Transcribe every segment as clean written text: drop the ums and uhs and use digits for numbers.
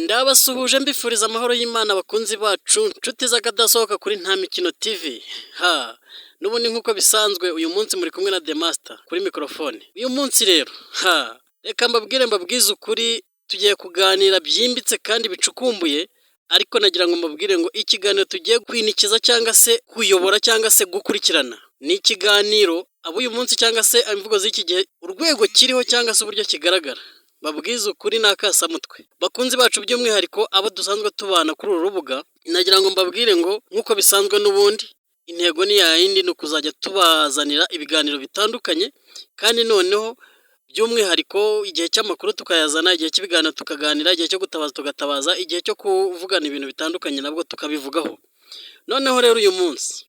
Ndabasuhuje mbifuriza amahoro y'Imana abakunzi bacu nshuti z'akadasohoka kuri Nta Mikino TV. N'ubundi nk'uko bisanzwe uyu munsi muri kumwe na The Master kuri mikrofone. Uyu munsi rero reka mbabwize ukuri, tugiye kuganira byimbitse kandi bicukumbuye, ariko nagira ngo mbabwire ngo ikiganiro tugiye kwinikiza cyangwa se kuyobora cyangwa se gukurikirana ni ikiganiro uyu munsi cyangwa se imvugo z'iki gihe urwego kiriho cyangwa se uburyo kigaragara. Babwize ukuri n'akasamutwe bakunzi bacu, by'umwihariko abo dusanzwe tubana kuri uru rubuga, nagira ngo mbabwire ngo nk'uko bisanzwe n'ubundi intego ni yayindi, ni ukuzajya tubazanira ibiganiro bitandukanye, kandi noneho by'umwihariko igihe cy'amakuru tukayazana, igihe cy'ibiganiro tukaganira, igihe cyo gutabaza tugatabaza, igihe cyo kuvugana ibintu bitandukanye nabwo tukabivugaho. Noneho rero uyu munsi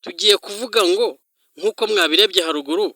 tugiye kuvuga ngo nk'uko mwabirebye haruguru,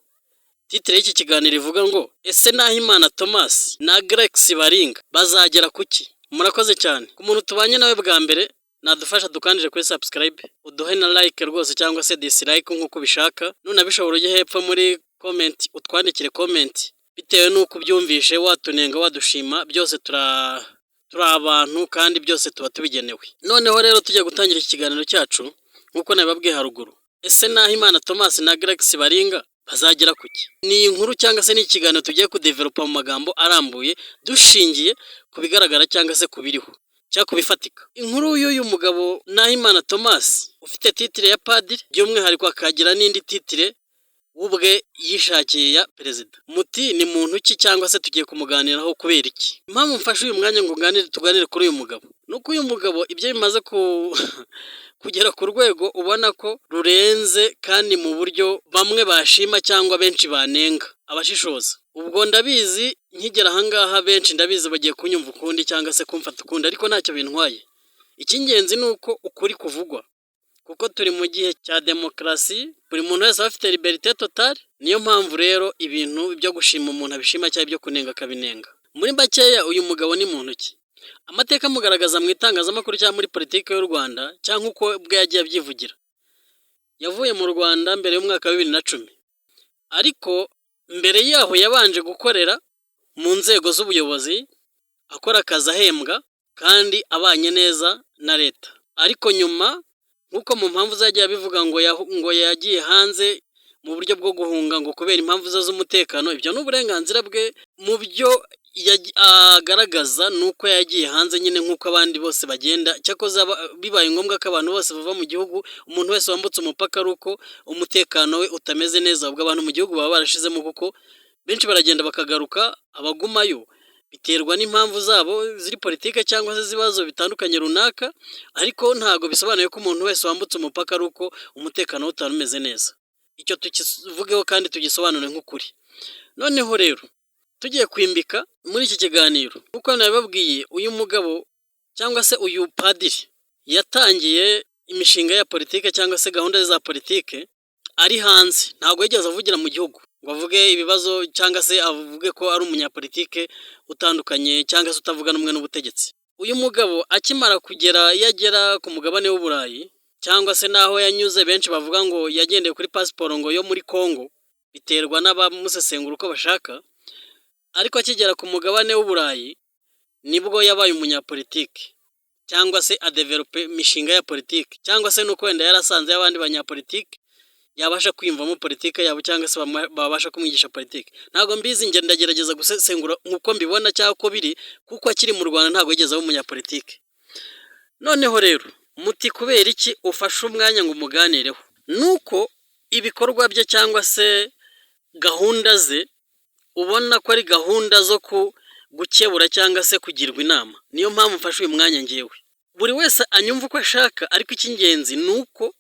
titire y'iki kiganiro ivuga ngo ese Nahimana Thomas na Grex Baringa bazagera kuki? Murakoze cyane. Ku muntu tubanye nawe bwa mbere, nadufasha dukandire kuri subscribe, uduhe na like rwose cyangwa se dislike nk'uko bishaka. Nunabishobora ujye hepfo muri comment utwandikire comment bitewe n'uko ubyumvishe, watunenga wadushima, byose turi abantu kandi byose tuba tubigenewe. Noneho rero tujya gutangira iki kiganiro cyacu nk'uko nabibabwiye haruguru. Ese Nahimana Thomas na Grex Baringa bazagera kuki? Ni inkuru cyangwa se ni ikiganiro tugiye kudevelopa mu magambo arambuye, dushingiye ku bigaragara cyangwa se kubiriho cyangwa kubifatika. Inkuru y'uyu mugabo Nahimana Thomas ufite titire ya padiri, by'umwihariko akagira n'indi titire ubwe yishakiye ya perezida. Muti ni muntu ki cyangwa se tugiye kumuganiraho kubera iki? Impamvu mfashe uyu mwanya ngo tuganire kuri uyu mugabo, nuko uyu mugabo ibyo bimaze kugera ku rwego ubona ko rurenze, kandi mu buryo bamwe bashima cyangwa benshi banenga abashishoza. Ubwo ndabizi nkigera ahangaha benshi ndabizi bagiye kunyumva ukundi cyangwa se kumfata ukundi, ariko ntacyo bintwaye. Icy'ingenzi ni uko ukuri kuvugwa, kuko turi mu gihe cya demokarasi, buri muntu wese aba afite liberite totale. Niyo mpamvu rero ibintu byo gushima umuntu abishima cyangwa ibyo kunenga akabinenga. Muri makeya uyu mugabo ni muntu ki? Amateka amugaragaza mu itangazamakuru cyangwa muri politiki y'u Rwanda, cyangwa uko ubwo yagiye abyivugira. Yavuye mu Rwanda mbere y'umwaka wa 2010, ariko mbere yaho yabanje gukorera mu nzego z'ubuyobozi, akora akazi ahembwa kandi abanye neza na leta. Ariko nyuma nk'uko mu mpamvu zagiye abivuga ngo yagiye hanze mu buryo bwo guhunga ngo kubera impamvu z'umutekano. Ibyo ni uburenganzira bwe. Mu byo agaragaza ni uko yagiye hanze nyine nk'uko abandi bose bagenda, cyakoze bibaye ngombwa ko abantu bose bava mu gihugu, umuntu wese wambutse umupaka ari uko umutekano we utameze neza. Ubwo abantu mu gihugu baba barashizemo, kuko benshi baragenda bakagaruka, abagumayo biterwa n'impamvu zabo ziri politike cyangwa se ibibazo bitandukanye runaka, ariko ntago bisobanuye ko umuntu wese wambutse umupaka ari uko umutekano we utameze neza. Icyo tukivugeho kandi tugisobanure nk'ukuri. Noneho rero tugiye kwimbika muri iki kiganiro, kuko nabibabwiye uyu mugabo cyangwa se uyu padiri yatangiye imishinga ya politike cyangwa se gahunda za politike ari hanze. Ntabwo yigeze avugira mu gihugu ngo avuge ibibazo cyangwa se avuge ko ari umunyapolitike utandukanye cyangwa se utavuga n'umwe n'ubutegetsi. Uyu mugabo akimara yagera ku mugabane w'Uburayi, cyangwa se naho yanyuze, benshi bavuga ngo yagendeye kuri pasiporo ngo yo muri Kongo, biterwa n'abamusesengura uko bashaka. Ariko akigera ku mugabane w'Uburayi nibwo yabaye umunyapolitike, cyangwa se adevelope imishinga ya politike, cyangwa se nuko wenda yarasanze y'abandi banyapolitike yabasha kwiyumvamo politike yabo, cyangwa se babasha kumwigisha politike. Ntabwo mbizi, njye ndagerageza gusesengura nk'uko mbibona cyangwa uko biri, kuko akiri mu Rwanda ntabwo yigeze aba umunyapolitike. Noneho rero muti kubera iki ufashe umwanya ngo umuganireho? Nuko ibikorwa bye cyangwa se gahunda ze ubona ko ari gahunda zo gukebura cyangwa se kugirwa inama. Niyo mpamvu mfashe uyu mwanya ngewe. Buri wese anyumva uko ashaka, ariko icy'ingenzi ni uko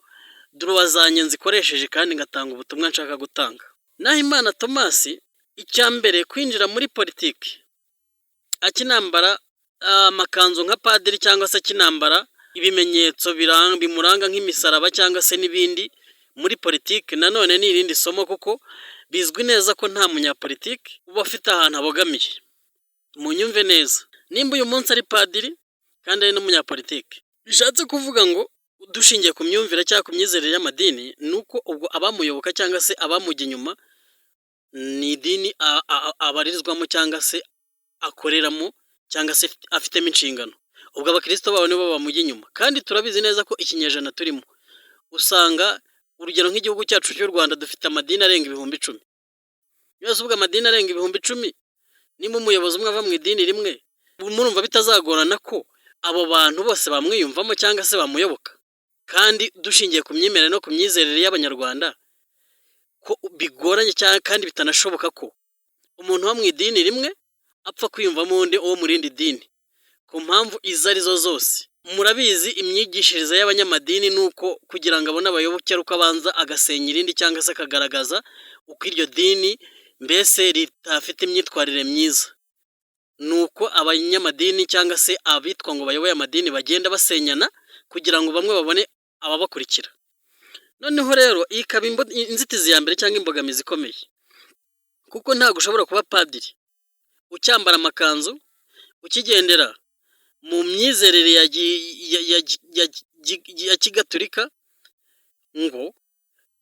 duruwa zanjye nzikoresheje kandi ngatanga ubutumwa nshaka gutanga. Nahimana Thomas, icya mbere, kwinjira muri politiki akinambara amakanzu nka padiri, cyangwa se akinambara ibimenyetso bimuranga nk'imisaraba cyangwa se n'ibindi muri politiki, nanone ni irindi somo, kuko bizwi neza ko nta munyapolitiki uba afite ahantu abogamiye. Munyumve neza, nimba uyu munsi ari padiri kandi ari n'umunyapolitiki, bishatse kuvuga ngo dushingiye ku myumvire cyangwa ku myizerere y'amadini, nuko ubwo abamuyoboka cyangwa se abamujya inyuma ni idini abarizwamo cyangwa se akoreramo, cyangwa se afitemo inshingano, ubwo abakristo babo nibo bamujya inyuma. Kandi turabizi neza ko ikinyejana turimo usanga urugero nk'igihugu cyacu cy'u Rwanda dufite amadini arenga 10,000. Yose ubwo amadini arenga 10,000, nimba umuyobozi umwe ava mu idini rimwe, murumva bitazagorana ko abo bantu bose bamwiyumvamo cyangwa se bamuyoboka. Kandi dushingiye ku myemerere no ku myizerere y'abanyarwanda ko bigoranye cyane kandi bitanashoboka ko umuntu wo mu idini rimwe apfa kwiyumvamo undi wo mu rindi dini ku mpamvu izo arizo zose. Murabizi imyigishirize y'abanyamadini nuko kugira ngo abone abayoboke ari uko abanza agasenya irindi cyangwa se akagaragaza uko iryo dini mbese ritafite imyitwarire myiza. Nuko abanyamadini cyangwa se abitwa ngo bayoboye amadini bagenda basenyana kugira ngo bamwe babone ababakurikira. Noneho rero iyi ikaba inzitizi ya mbere cyangwa imbogamizi ikomeye, kuko ntabwo ushobora kuba padiri ucyambara amakanzu, ukigendera mu myizerere ya kigaturika ngo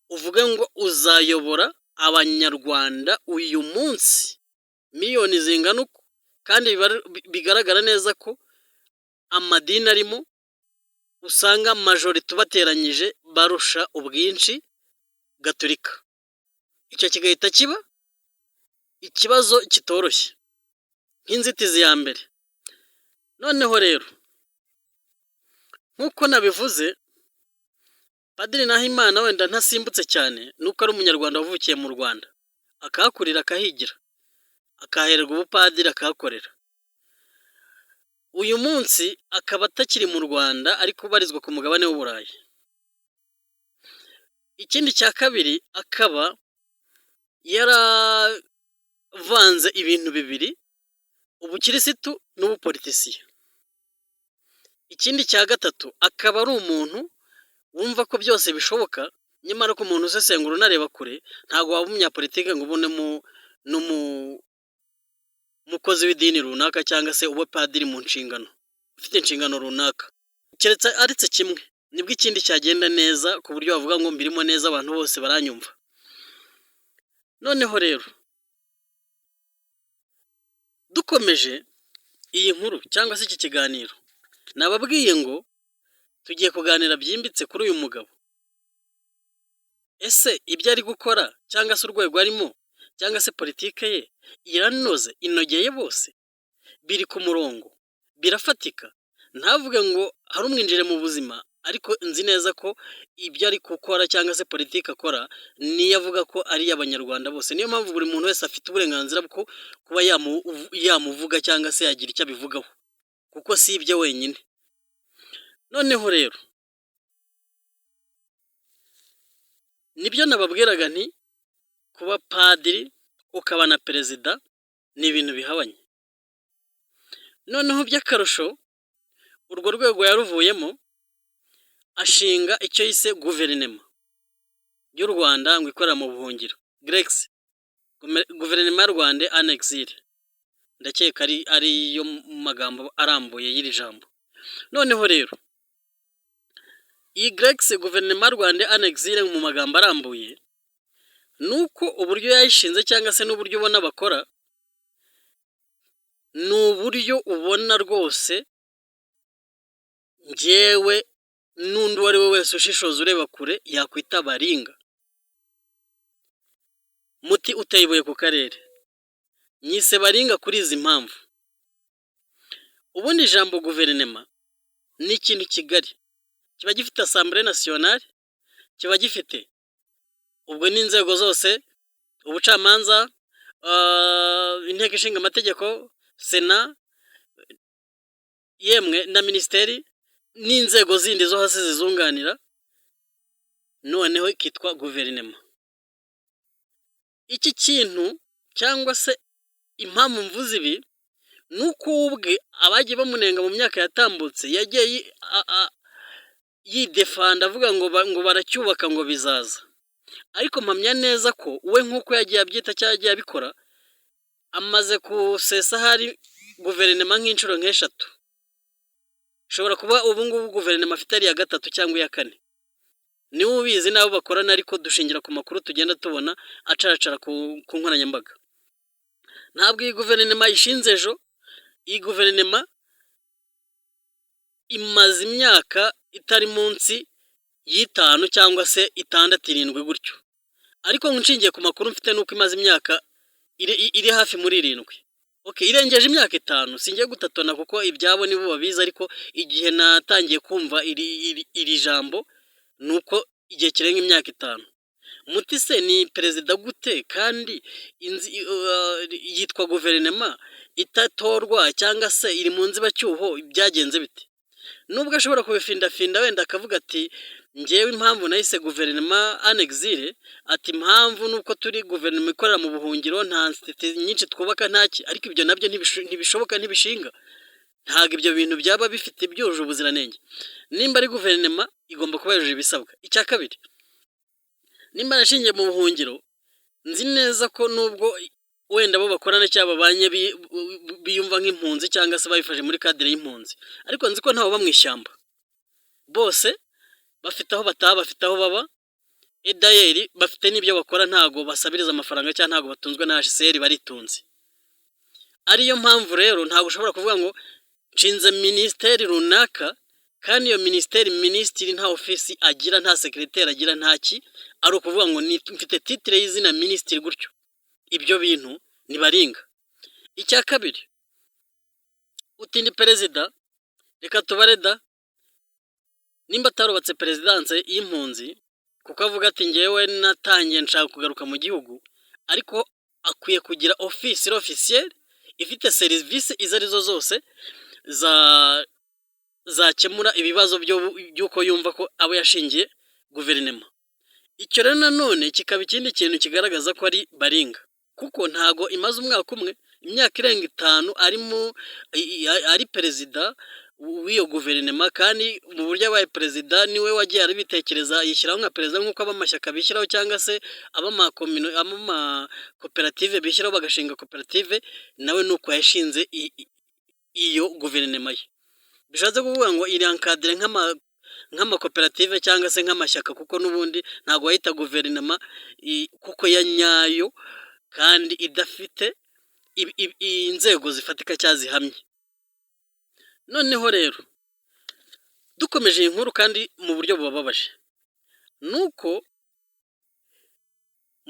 uvuge ngo uzayobora abanyarwanda uyu munsi miliyoni zingana uko, kandi bigaragara neza ko amadini arimo usanga majorite bateranyije barusha ubwinshi gaturika. Icyo kigahita kiba ikibazo kitoroshye nk'inzitizi ya mbere. Noneho rero nk'uko nabivuze, Padiri Nahimana wenda ntasimbutse cyane nuko ari umunyarwanda wavukiye mu Rwanda, akahakurira akahigira, akahererwa ubupadiri akahakorera. Uyu munsi akaba atakiri mu Rwanda ariko ubarizwa ku mugabane w'Uburayi. Ikindi cya kabiri, akaba yaravanze ibintu bibiri, ubukirisitu n'ubupolitisiye. Ikindi cya gatatu, akaba ari umuntu wumva ko byose bishoboka, nyamara ko umuntu usesengura unareba kure ntabwo waba umunyapolitike ngo ubonemo n'umukozi w'idini runaka cyangwa se ube padiri mu nshingano, ufite inshingano runaka. Keretse aretse kimwe nibwo ikindi cyagenda neza ku buryo bavuga ngo mbirimo neza abantu bose baranyumva. Noneho rero dukomeje iyi nkuru cyangwa se iki kiganiro, nababwiye ngo tugiye kuganira byimbitse kuri uyu mugabo. Ese ibyo ari gukora cyangwa se urwego arimo cyangwa se politike ye iranoze, inogeye bose, biri ku murongo, birafatika? Ntavuge ngo hari umwinjire mu buzima, ariko nzi neza ko ibyo ari gukora cyangwa se politike akora niyo avuga ko ari iy'abanyarwanda bose. Niyo mpamvu buri muntu wese afite uburenganzira bwo kuba yamuvuga cyangwa se yagira icyo abivugaho, kuko si ibyo wenyine. Noneho rero nibyo nababwiraga nti kuba padiri ukaba na perezida ni ibintu bihabanye. Noneho by'akarusho urwo rwego yaruvuyemo ashinga icyo yise guverinema y'u Rwanda ngo ikorera mu buhungiro, GREX, guverinema y'u Rwanda en exil. Ndakeka ari yo magambo arambuye y'iri jambo. Noneho rero iyi GREX, guverinema y'u Rwanda en exil, mu magambo arambuye, nuko uburyo yayishinze cyangwa se n'uburyo ubona bakora ni uburyo ubona rwose njyewe n'undi uwo ari we wese ushishoza ureba kure yakwita baringa. Muti utayibuye ku karere, nyise baringa kuri izi mpamvu. Ubundi ijambo guverinema ni ikintu kigari, kiba gifite Assemblée Nationale, kiba gifite ubwo n'inzego zose, ubucamanza, inteko ishinga amategeko, sena, yemwe na minisiteri n'inzego zindi zo hasi zizunganira, noneho ikitwa guverinema. Iki kintu cyangwa se impamvu mvuze ibi nuko ubwe abagiye bamunenga mu myaka yatambutse yagiye yidefanda avuga ngo baracyubaka ngo bizaza, ariko mpamya neza ko we nk'uko yagiye abyita cyangwa yagiye abikora, amaze kusesa hari guverinema nk'inshuro nk'eshatu. Ishobora kuba ubu ngubu guverinoma afite ari iya gatatu cyangwa iya kane, niwe ubizi n'abo bakorana, ariko dushingira ku makuru tugenda tubona acaracara ku nkoranyambaga. Ntabwo iyi guverinoma ishinze ejo, iyi guverinoma imaze imyaka itari munsi y'itanu cyangwa se 6-7 gutyo, ariko nshingiye ku makuru mfite nuko imaze imyaka iri hafi muri 7. Okay, irengeje imyaka 5, singiye gutatona kuko ibyabo nibo babizi, ariko igihe natangiye kumva iri jambo nuko igihe kirenga imyaka 5. Muti se ni perezida gute kandi yitwa guverinoma itatorwa cyangwa se iri mu nzibacyuho, byagenze bite? Nubwo ashobora kubifindafinda wenda akavuga ati ngewe impamvu nahise guverinoma anexile, ati impamvu nuko turi guverinoma ikorera mu buhungiro, nta nsititi nyinshi twubaka ntaki, ariko ibyo nabyo ntibishoboka, ntibishinga. Ntabwo ibyo bintu byaba bifite byujuje ubuziranenge. Nimba ari guverinoma igomba kuba yujuje ibisabwa. Icya kabiri, nimba nashingiye mu buhungiro, nzi neza ko nubwo wenda bo bakorana cyaba banye biyumva nk'impunzi cyangwa se bayifashe muri kadire y'impunzi, ariko nzi ko ntaho baba mu ishyamba, bose bafite aho bataha, bafite aho baba, edayeri bafite n'ibyo bakora, ntago basabiriza amafaranga cyangwa ntago batunzwe na HCR, baritunze. Ariyo mpamvu rero ntago ushobora kuvuga ngo nshinze ministeri runaka kandi iyo minisitiri nta ofisi agira, nta secrétaire agira, ntaki, ari ukuvuga ngo mfite titre y'izina minisitiri gutyo. Ibyo bintu ni baringa. Icya kabiri, utindi perezida, reka tubareda, nimba tarubatse perezidanse y'impunzi kuko avuga ati ngewe natangiye nshaka kugaruka mu gihugu, ariko akwiye kugira office officielle ifite service izo arizo zose zakemura ibibazo by'uko yumva ko abo yashingiye guverinoma. Icyo rero nanone kikaba ikindi kintu kigaragaza ko ari baringa, kuko ntago imaze umwaka umwe, imyaka irenga 5 ari perezida w'iyo guverinoma, kandi mu buryo abaye perezida niwe wagiye arabitekereza, yishyiraho nka perezida nk'uko abamashyaka bishyiraho cyangwa se koperative bishyiraho bagashinga koperative, nawe nuko yashinze iyo guverinoma ye. Bishatse kuvuga ngo iri encadre nk'amakoperative cyangwa se nk'amashyaka, kuko n'ubundi ntago wahita guverinoma kuko ya nyayo kandi idafite inzego zifatika cyazihamye. Noneho rero dukomeje inkuru kandi mu buryo bubabaje, nuko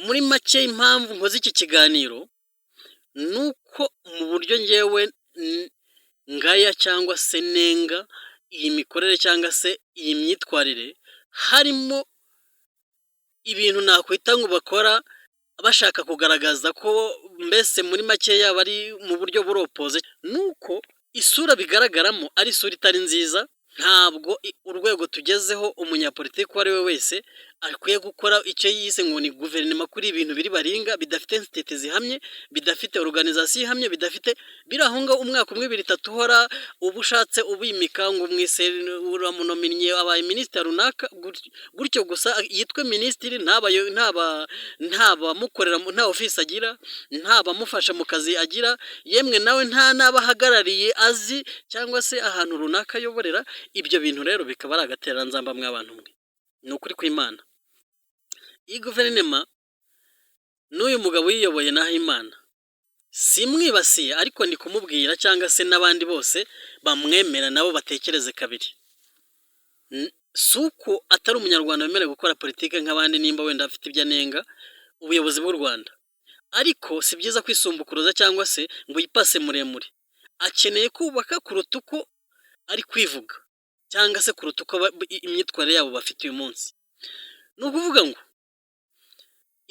muri make impamvu nkoze iki kiganiro nuko mu buryo ngewe ngaya cyangwa se nenga iyi mikorere cyangwa se iyi myitwarire, harimo ibintu nakwita ngo bakora bashaka kugaragaza ko mbese muri make yaba ari mu buryo buropoze, nuko isura bigaragaramo ari isura itari nziza. Ntabwo urwego tugezeho umunyapolitiki uwo ari we wese akwiye gukora icyo yise ngo ni guverinoma kuri ibintu biri baringa, bidafite institute zihamye, bidafite organisation ihamye, bidafite birahunga umwaka umwe 2-3 uhora ubushatse ubimika ngo mwise uramunominye abaye minister runaka gutyo gusa yitwe ministeri, ntaba mukorera, nta office agira, ntaba mufasha mu kazi agira, yemwe nawe nta nabahagarariye azi cyangwa se ahantu runaka yoborera. Ibyo bintu rero bikaba ari agatereranzamba mw'abantu mwe, ni ukuri kw'Imana. Iyi guverinoma n'uyu mugabo yiyoboye naho Imana simwibasiye, ariko ni kumubwira cyangwa se n'abandi bose bamwemera nabo batekereze kabiri. Suko atari umunyarwanda wemerewe gukora politike nk'abandi, nimba wenda afite ibyo anenga ubuyobozi bw'u Rwanda, ariko si byiza kwisumbukuruza cyangwa se ngo yipase muremure. Akeneye kubaka kuruta uko ari kwivuga cyangwa se kuruta uko imyitwarire yabo bafite uyu munsi. Ni ukuvuga ngo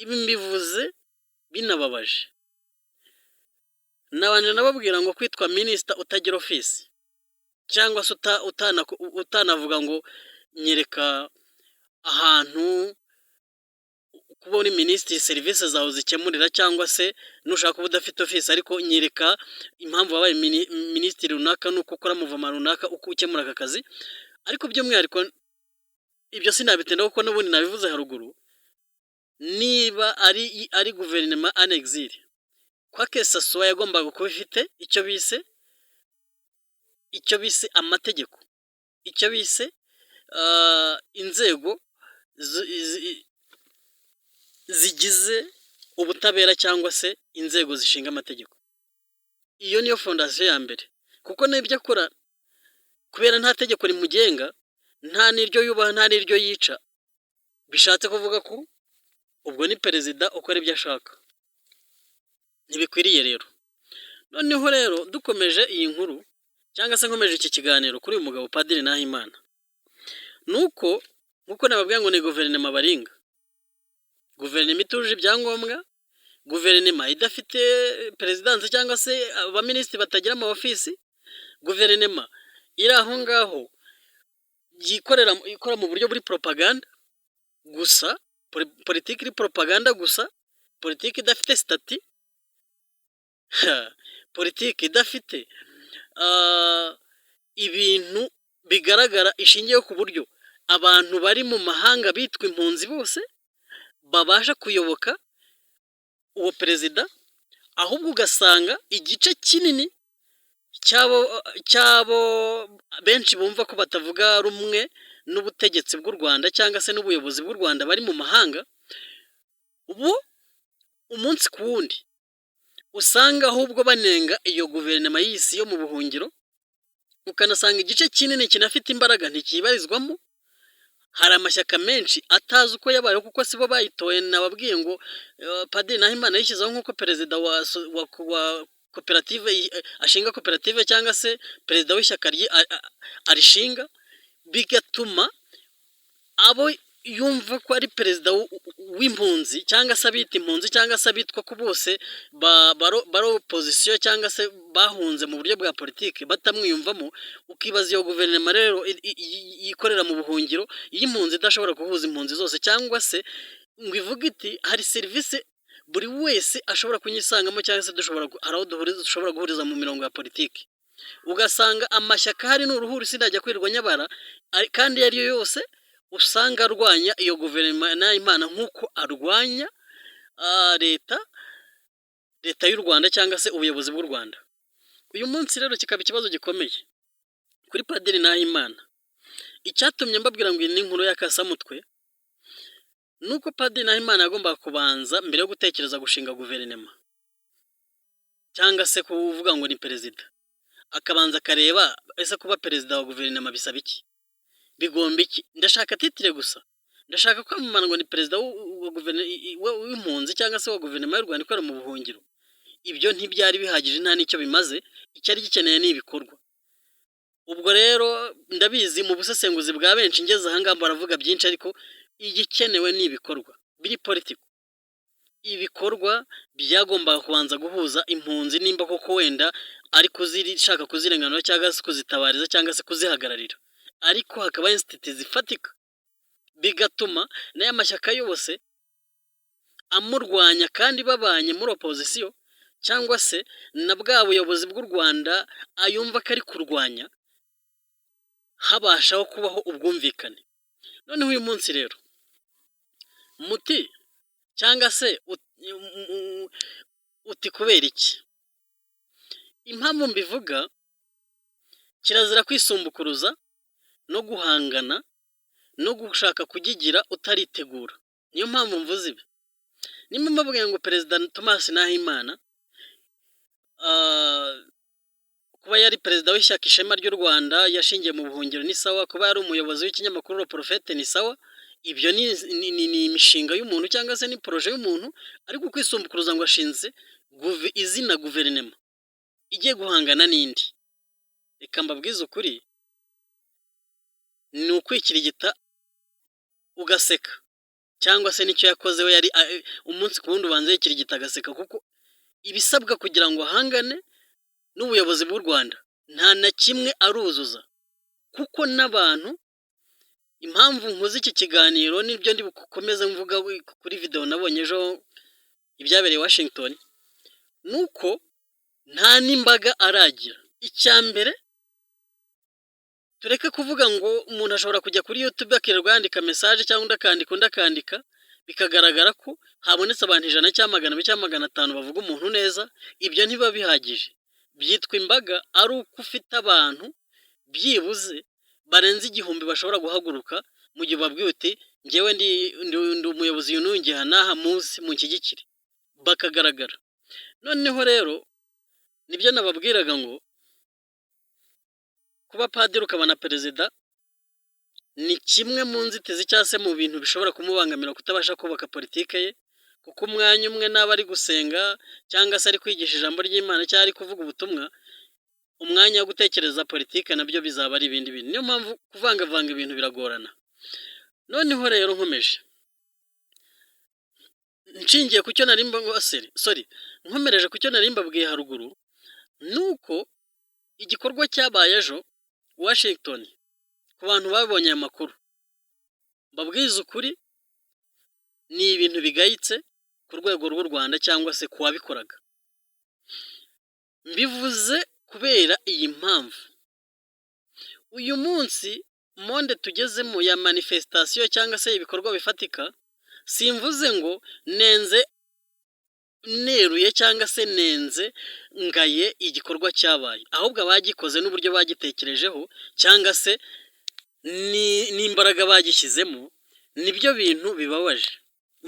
ibi mbivuze binababaje, nabanje nababwira ngo kwitwa minisita utagira office cyangwa se utanavuga ngo nyereka ahantu kuba uri minisitiri serivisi zawe zikemurira, cyangwa se nushaka kuba udafite office ariko nyereka impamvu wabaye minisitiri runaka nuko ukora muvoma runaka uko ukemura aka kazi. Ariko by'umwihariko ibyo sinabitindaho kuko n'ubundi nabivuze haruguru, niba ari guverinoma anexile kwa Kesaswa yagombaga kuba ifite icyo bise amategeko, icyo bise inzego zigize ubutabera cyangwa se inzego zishinga amategeko. Iyo niyo fondasiyo ya mbere. kuko n'ibyo akora kubera nta tegeko rimugenga, nta n'iryo yubaha, nta n'iryo yica, bishatse kuvuga ko ubwo ni perezida ukora ibyo ashaka. Ntibikwiriye rero. Noneho rero dukomeje iyi nkuru cyangwa se nkomeje iki kiganiro kuri uyu mugabo Padiri Nahimana, nuko nkuko nababwiye ngo ni guverinoma baringa, guverinoma itujuje ibyangombwa, guverinoma idafite perezidansi cyangwa se abaminisitiri batagira ama ofisi, guverinoma iri aho ngaho ikora mu buryo buri propaganda gusa, politiki iri propaganda gusa, politiki idafite stati, politiki idafite ibintu bigaragara ishingiye ku buryo abantu bari mu mahanga bitwa impunzi bose babasha kuyoboka uwo perezida, ahubwo ugasanga igice kinini cyabo benshi bumva ko batavuga rumwe n'ubutegetsi bw'u Rwanda cyangwa se n'ubuyobozi bw'u Rwanda bari mu mahanga, ubu umunsi ku wundi usanga ahubwo banenga iyo guverinoma y'isi yo mu buhungiro, ukanasanga igice kinini kinafite imbaraga ntikibarizwamo. Hari amashyaka menshi atazi uko yabayeho kuko sibo bayitoye. Nababwiye ngo Padiri Nahimana yishyizeho nk'uko perezida wa koperative ashinga koperative cyangwa se perezida w'ishyaka arishinga, bigatuma abo yumva ko ari perezida w'impunzi cyangwa se abita impunzi cyangwa se abitwa ko bose bari opozisiyo cyangwa se bahunze mu buryo bwa politiki batamwiyumvamo. Ukibaza iyo guverinoma rero yikorera mu buhungiro y'impunzi idashobora guhuza impunzi zose, cyangwa se ngo ivuga iti hari serivisi buri wese ashobora kunyisangamo cyangwa se hari aho dushobora guhuriza mu mirongo ya politiki. Ugasanga amashyaka hari n'uruhuri sinajya kwirirwa nyabara, kandi iyo ari yo yose usanga arwanya iyo guverinoma Nahimana nk'uko arwanya leta y'u Rwanda cyangwa se ubuyobozi bw'u Rwanda. Uyu munsi rero kikaba ikibazo gikomeye kuri Padiri Nahimana. Icyatumye mbabwira ngo iyi ni inkuru y'akasamutwe, nuko Padiri Nahimana yagombaga kubanza mbere yo gutekereza gushinga guverinoma cyangwa se kuvuga ngo ni perezida, akabanza akareba ese kuba perezida wa guverinoma bisaba iki, bigomba iki. Ndashaka titire gusa, ndashaka kwamamara ngo ni perezida w'impunzi cyangwa se wa guverinoma y'u Rwanda ikora mu buhungiro. Ibyo ntibyari bihagije, nta n'icyo bimaze. Icyari gikeneye ni ibikorwa. Ubwo rero ndabizi mu busesenguzi bwa benshi ngeze aha ngaha baravuga byinshi, ariko igikenewe ni ibikorwa biri politiko. Ibikorwa byagombaga kubanza guhuza impunzi, nimba koko wenda ari shaka kuzirenganura cyangwa se kuzitabariza cyangwa se kuzihagararira, ariko hakaba institute zifatika, bigatuma n'aya mashyaka yose amurwanya kandi babanye muri opozisiyo, cyangwa se na bwa buyobozi bw'u Rwanda ayumva ko ari kurwanya, habashaho kubaho ubwumvikane. Noneho uyu munsi rero muti cyangwa se uti kubera iki? Impamvu mbivuga, kirazira kwisumbukuruza no guhangana no gushaka kugigira utaritegura. Niyo mpamvu mvuze ibi. Nimba mbabwiye ngo perezida Thomas Nahimana kuba yari perezida w'ishyaka Ishema ry'u Rwanda yashingiye mu buhungiro ni sawa, kuba yari umuyobozi w'ikinyamakuru Profete ni sawa. Ibyo ni imishinga y'umuntu cyangwa se ni projet y'umuntu, ariko kwisumbukuruza ngo ashinze izina guverinoma igiye guhangana n'indi, reka mbabwize ukuri, ni ukwikirigita ugaseka, cyangwa se nicyo yakoze we. Yari umunsi ku wundi ubanza yikirigita agaseka, kuko ibisabwa kugira ngo ahangane n'ubuyobozi bw'u Rwanda nta na kimwe aruzuza. Kuko n'abantu, impamvu nkoze iki kiganiro nibyo ndi bukomeze mvuga kuri video nabonye ejo ibyabereye Washington, nuko nta n'imbaga aragira. Icya mbere, tureke kuvuga ngo umuntu ashobora kujya kuri YouTube akirirwa yandika message cyangwa akandika bikagaragara ko habonetse abantu 100 cyangwa 200 cyangwa 500 bavuga umuntu neza. Ibyo ntiba bihagije. Byitwa imbaga ari uko ufite abantu byibuze barenze 1000 bashobora guhaguruka mu gihe babwiye uti ngewe ndi umuyobozi y'unungiye hanaha munsi mu kigikire, bakagaragara. Noneho rero nibyo nababwiraga ngo kuba padiri ukaba na perezida ni kimwe mu nzitizi cyangwa se mu bintu bishobora kumubangamira kutabasha kubaka politike ye, kuko umwanya umwe n'aba ari gusenga cyangwa se ari kwigisha ijambo ry'Imana cyangwa ari kuvuga ubutumwa, umwanya wo gutekereza politike nabyo bizaba ari ibindi bintu. Niyo mpamvu kuvangavanga ibintu biragorana. Noneho rero nkomeje nshingiye ku cyo narimba ngo nkomereje ku cyo narimba bwiye haruguru, nuko igikorwa cyabaye ejo Washington, ku bantu babonye aya makuru mbabwiza ukuri, ni ibintu bigayitse ku rwego rw'u Rwanda cyangwa se ku wabikoraga. Mbivuze kubera iyi mpamvu, uyu munsi monde tugezemo ya manifestation cyangwa se ibikorwa bifatika, simvuze ngo nenze neruye cyangwa se nenze ngaye igikorwa cyabaye, ahubwo abagikoze n'uburyo bagitekerejeho cyangwa se n'imbaraga bagishyizemo, nibyo bintu bibabaje.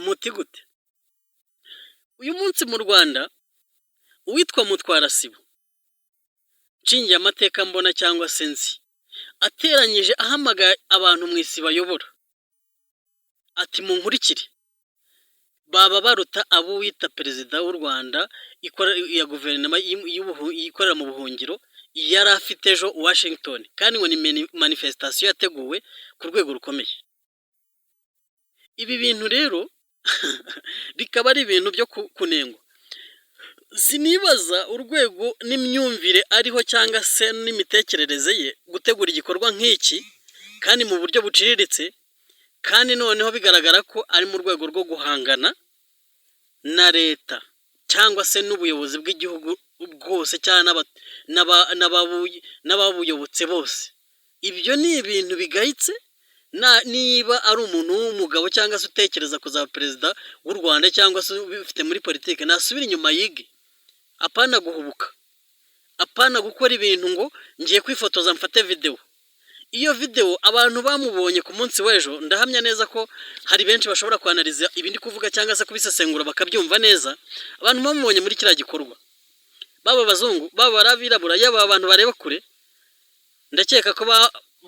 Muti gute? Uyu munsi mu Rwanda uwitwa Mutwarasibo, nshingiye amateka mbona cyangwa se nzi, ateranyije ahamagaye abantu mu isi bayobora ati munkurikire, baba baruta abo wita perezida w'u Rwanda ya guverinoma ikorera mu buhungiro yari afite ejo Washington, kandi ngo ni manifestation yateguwe ku rwego rukomeye. Ibi bintu rero bikaba ari ibintu byo kunengwa. Sinibaza urwego n'imyumvire ariho cyangwa se n'imitekerereze ye gutegura igikorwa nk'iki, kandi mu buryo buciriritse, kandi noneho bigaragara ko ari mu rwego rwo guhangana na leta cyangwa se n'ubuyobozi bw'igihugu bwose cyangwa n'ababuyobotse bose. Ibyo ni ibintu bigayitse. Niba ari umuntu w'umugabo cyangwa se utekereza kuzaba perezida w'u Rwanda cyangwa se ubifite muri politike, nasubira inyuma yige, apana guhubuka, apana gukora ibintu ngo ngiye kwifotoza mfate video. Iyo video abantu bamubonye ku munsi w'ejo, ndahamya neza ko hari benshi bashobora kwanariza ibindi kuvuga cyangwa se kubisesengura bakabyumva neza. Abantu bamubonye muri kiriya gikorwa, baba abazungu baba abirabura, yaba abantu bareba kure, ndakeka ko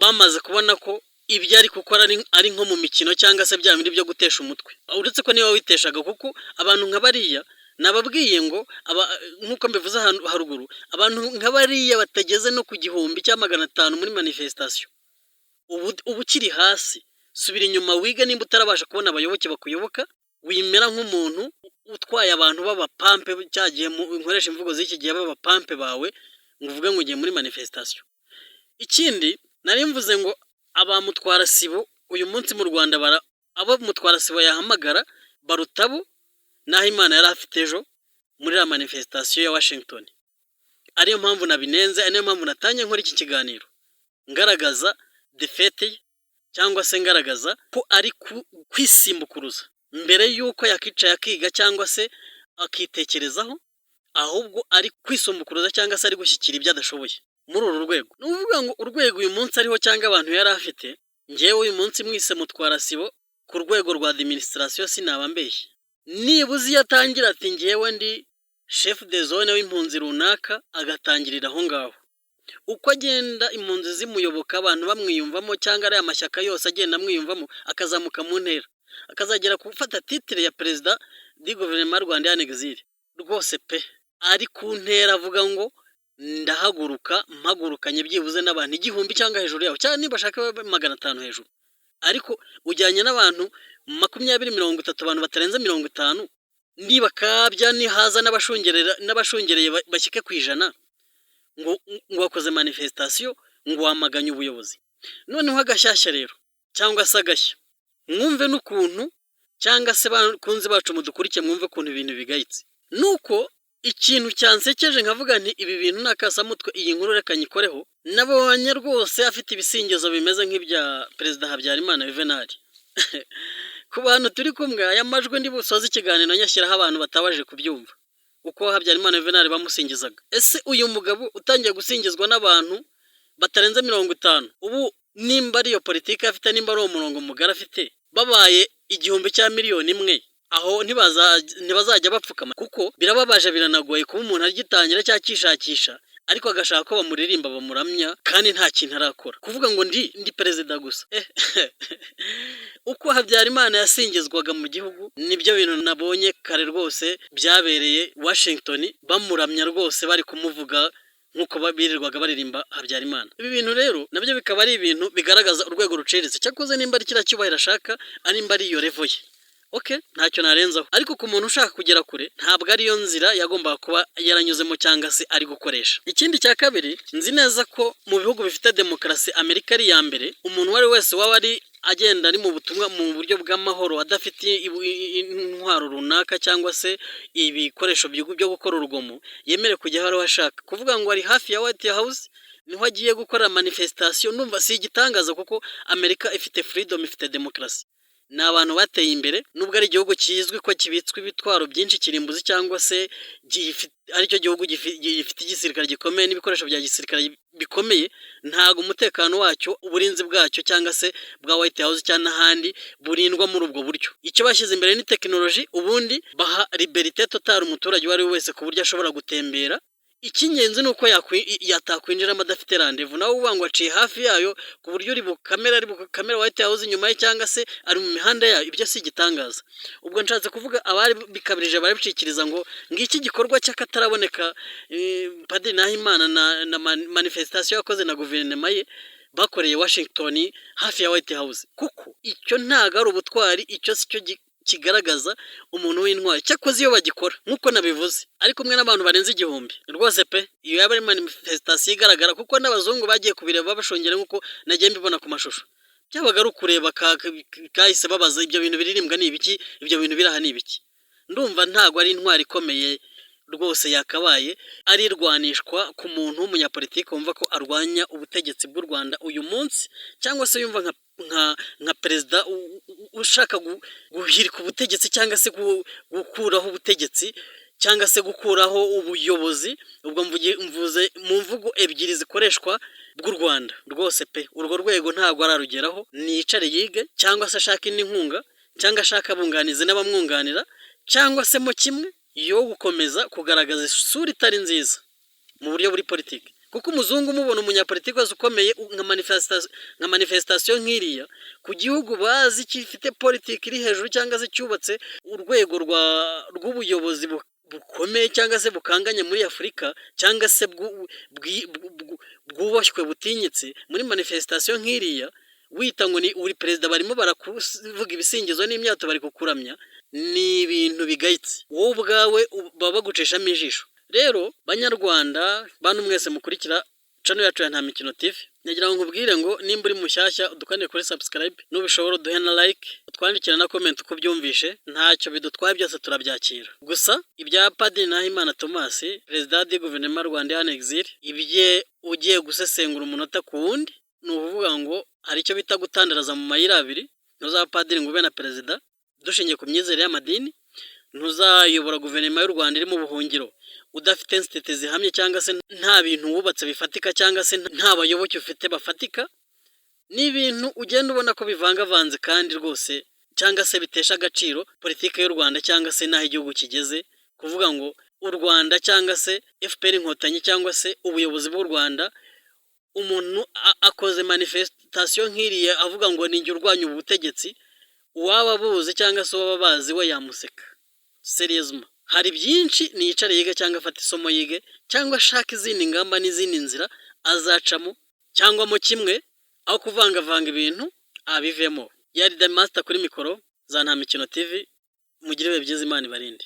bamaze kubona ko ibyo ari gukora ari nko mu mikino cyangwa se bya bindi byo gutesha umutwe. Uretse ko niba witeshaga, kuko abantu nka bariya nababwiye ngo nkuko mbivuze haruguru, abantu nka bariya batageze no ku 1000 cyangwa 500 muri manifestation. Ubu ukiri hasi, subira inyuma wige, nimba utarabasha kubona abayoboke bakuyoboka, wimera nk'umuntu utwaye abantu b'abapampe, cyagiye nkoresha imvugo z'iki gihe b'abapampe bawe, ngo uvuge ngo ugiye muri manifestation. Ikindi nari mvuze ngo abamutwarasibo uyu munsi mu Rwanda abo Mutwarasibo yahamagara barutabo naho Imana yari afite ejo muri la manifestation ya Washington. Ariyo mpamvu nabinenze, ariyo mpamvu natanye nkora iki kiganiro ngaragaza defete cyangwa se ngaragaza ko ari kwisimbukuruza mbere yuko yakicaye akiga cyangwa se akitekerezaho, ahubwo ari kwisumbukuruza cyangwa se ari gushyikira ibyo adashoboye muri uru rwego. Nuvuga ngo urwego uyu munsi ariho cyangwa abantu yari afite, ngewe uyu munsi mwise Mutwarasibo ku rwego rwa administration sinaba mbeshye. Nibuze yatangira ati ngewe ndi chef de zone w'impunzi runaka, agatangirira aho ngaho. Uko agenda impunzi zimuyoboka, abantu bamwiyumvamo cyangwa ari amashyaka yose agenda amwiyumvamo, akazamuka mu ntera, akazagera gufata titre ya perezida di gouvernement Rwanda en exil. Rwose pe ari ku ntera avuga ngo ndahaguruka, mpagurukanye byibuze n'abantu 1000 cyangwa hejuru yaho, cyane niba bashaka 500 hejuru. Ariko ujyanye n'abantu 20-30, abantu batarenze 50, niba kabya nihaza n'abashungereye bashyike ku 100, ngo wakoze manifestation, ngo wamaganye ubuyobozi. Noneho agashyashya rero cyangwa se agashya, mwumve n'ukuntu cyangwa se bakunzi bacu mudukurikiye, mwumve ukuntu ibintu bigayitse. Nuko ikintu cyansekeje nkavuga nti ibi bintu nakasamutwe, iyi nkuru reka nyikoreho. Nabonye rwose afite ibisingizo bimeze nk'ibya perezida Habyarimana Juvenal. Ku bantu turi kumwe, aya majwi ndi busoza ikiganiro nyashyiraho abantu batabaje kubyumva uko Habyarimana Juvenal bamusingizaga. Ese uyu mugabo utangiye gusingizwa n'abantu batarenze 50, ubu nimba ariyo politiki afite, nimba ari umurongo mugara afite, babaye 1,000 cya miliyoni imwe, aho ntibazajya bapfukama, kuko birababaje biranagoye kuba umuntu agitangira cyakishakisha ariko agashaka ko bamuririmba bamuramya kandi nta kintu arakora, kuvuga ngo ndi perezida gusa. Uko Habyarimana yasingizwaga mu gihugu nibyo bintu nabonye kare rwose byabereye Washington, bamuramya rwose bari kumuvuga nk'uko birirwaga baririmba Habyarimana. Ibi bintu rero nabyo bikaba ari ibintu bigaragaza urwego ruciriritse, cyakoze nimba ari kiriya cyubahiro ashaka, nimba ari iyo revo ye, ntacyo narenzaho, ariko ku muntu ushaka kugera kure ntabwo ariyo nzira yagombaga kuba yaranyuzemo cyangwa se ari gukoresha. Ikindi cya kabiri, nzi neza ko mu bihugu bifite demokarasi Amerika ari iya mbere, umuntu uwo ari wese waba ari agenda ari mu butumwa mu buryo bw'amahoro, adafite intwaro runaka cyangwa se ibikoresho byo gukora urugomo, yemerewe kujya aho ashaka. Kuvuga ngo ari hafi ya White House niho agiye gukora manifestation, numva si igitangaza kuko Amerika ifite freedom, ifite demokarasi. Ni abantu bateye imbere, nubwo ari igihugu kizwi ko kibitswe ibitwaro byinshi kirimbuzi, cyangwa se aricyo gihugu gifite igisirikare gikomeye n'ibikoresho bya gisirikare bikomeye, ntago umutekano wacyo, uburinzi bwacyo cyangwa se bwa White House cyangwa n'ahandi burindwa muri ubwo buryo. Icyo bashyize imbere ni tekinoloji, ubundi baha liberté totale umuturage uwo ari we wese ku buryo ashobora gutembera. Icy'ingenzi ni uko yatakwinjiramo adafite randevu, nawe uvuga ngo aciye hafi yayo ku buryo ari bukamera White House inyuma ye cyangwa se ari mu mihanda yayo, ibyo si igitangaza. Ubwo nshatse kuvuga abari bikabirije barabicikiriza ngo ngiki gikorwa cy'akataraboneka Padiri Nahimana na manifestation yakoze na guverinoma ye bakoreye Washington hafi ya White House, kuko icyo ntago ari ubutwari, icyo si cyo kigaragaza umuntu w'intwari. Cyakoze iyo bagikora nk'uko nabivuze ari kumwe n'abantu barenze 1000 rwose pe, iyo yaba ari manifestation igaragara, kuko n'abazungu bagiye kubireba bashongera nk'uko nagiye mbibona ku mashusho, byabaga ari ukureba kahise babaza ibyo bintu biririmbwa ni ibiki, ibyo bintu biraha ni ibiki. Ndumva ntago ari intwari ikomeye rwose yakabaye arirwanishwa ku muntu w'umunyapolitiki wumva ko arwanya ubutegetsi bw'u Rwanda uyu munsi, cyangwa se yumva nka perezida ushaka guhirika ubutegetsi cyangwa se gukuraho ubutegetsi cyangwa se gukuraho ubuyobozi. Ubwo mvuze mu mvugo ebyiri zikoreshwa bw'u Rwanda rwose pe, urwo rwego ntabwo ararugeraho. Nicare yige, cyangwa se ashaka indi nkunga, cyangwa ashaka abunganizi n'abamwunganira, cyangwa se mo kimwe yo gukomeza kugaragaza isura itari nziza mu buryo buri politiki. Kuko umuzungu umubona umunyapolitiki wese ukomeye nka manifestation nk'iriya ku gihugu bazi gifite politiki iri hejuru, cyangwa se cyubatse urwego rw'ubuyobozi bukomeye cyangwa se bukanganye muri Afurika, cyangwa se bwubashywe butinyitse, muri manifestation nk'iriya wita ngo ni uri perezida, barimo barakuvuga ibisingizo n'imyato bari kukuramya, ni ibintu bigayitse. Wowe ubwawe baba bagucishamo ijisho. Rero banyarwanda, bantu mwese mukurikira channel yacu ya Nta Mikino TV, nagira ngo nkubwire ngo nimba uri mushyashya udukane kuri subscribe, nubishobora duhe na like, utwandikira na comment uko byumvishe, ntacyo bidutwaye, byose turabyakira. Gusa ibya Padiri Nahimana Thomas, Perezida de Gouvernement Rwanda en exil, ibye ugiye gusesengura umunota ku wundi, ni ukuvuga ngo hari icyo bita gutandaraza mu mayira abiri. Ntuzaba padiri ngo ube na perezida dushingiye ku myizere y'amadini, ntuzayobora guverinoma y'u Rwanda iri mu buhungiro udafite institute zihamye, cyangwa se nta bintu wubatse bifatika, cyangwa se nta bayoboke ufite bafatika. Ni ibintu ugenda ubona ko bivangavanze kandi rwose, cyangwa se bitesha agaciro politiki y'u Rwanda, cyangwa se n'aho igihugu kigeze. Kuvuga ngo u Rwanda cyangwa se FPR Inkotanyi cyangwa se ubuyobozi bw'u Rwanda, umuntu akoze manifestation nk'iriya avuga ngo ninjye urwanya ubutegetsi, uwaba buzi cyangwa se uwaba bazi we yamuseka seriously. Hari byinshi nicare yiga, cyangwa afata isomo yige, cyangwa ashaka izindi ngamba n'izindi nzira azacamo, cyangwa mo kimwe aho kuvangavanga ibintu abivemo. Yari The Master kuri mikoro za Nta Mikino TV. Mugire ibihe byiza, Imana ibarinde.